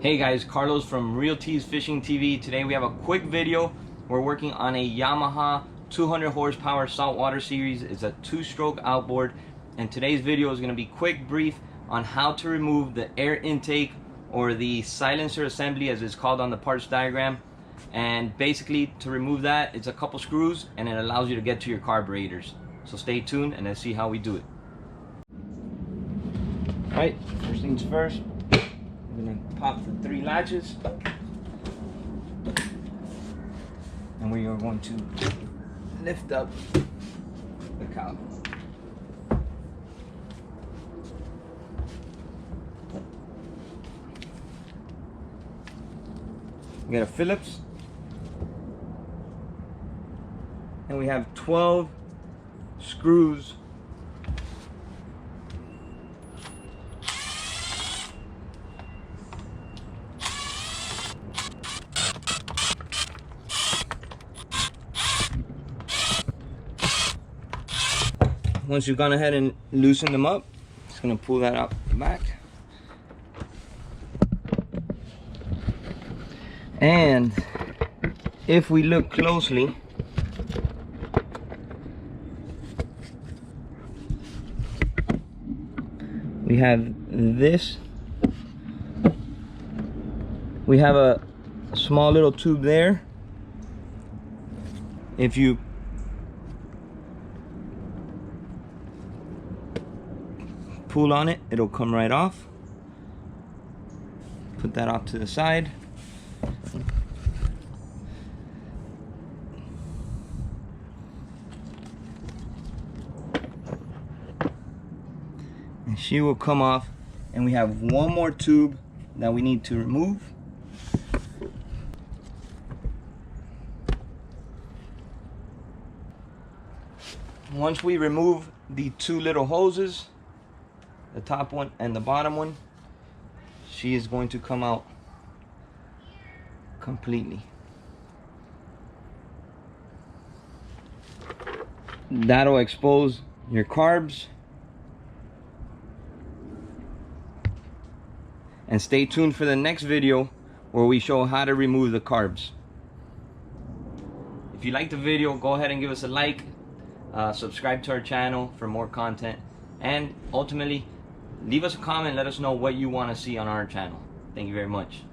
Hey guys, Carlos from Real Tees Fishing TV. Today we have a quick video. We're working on a Yamaha 200 horsepower saltwater series. It's a 2-stroke outboard, and today's video is going to be quick, brief on how to remove the air intake or the silencer assembly as it's called on the parts diagram. And basically to remove that, it's a couple screws and it allows you to get to your carburetors. So stay tuned and let's see how we do it. Alright, first things first, I'm going to pop the 3 latches and we are going to lift up the cowl. We got a Phillips and we have 12 screws . Once you've gone ahead and loosened them up, just gonna pull that out the back. And if we look closely, we have this. We have a small little tube there. If you pull on it, it'll come right off. Put that off to the side. And she will come off, and we have one more tube that we need to remove. Once we remove the 2 little hoses, the top one and the bottom one, she is going to come out completely. That'll expose your carbs. And stay tuned for the next video where we show how to remove the carbs. If you like the video, go ahead and give us a like, subscribe to our channel for more content, and ultimately leave us a comment, let us know what you want to see on our channel. Thank you very much.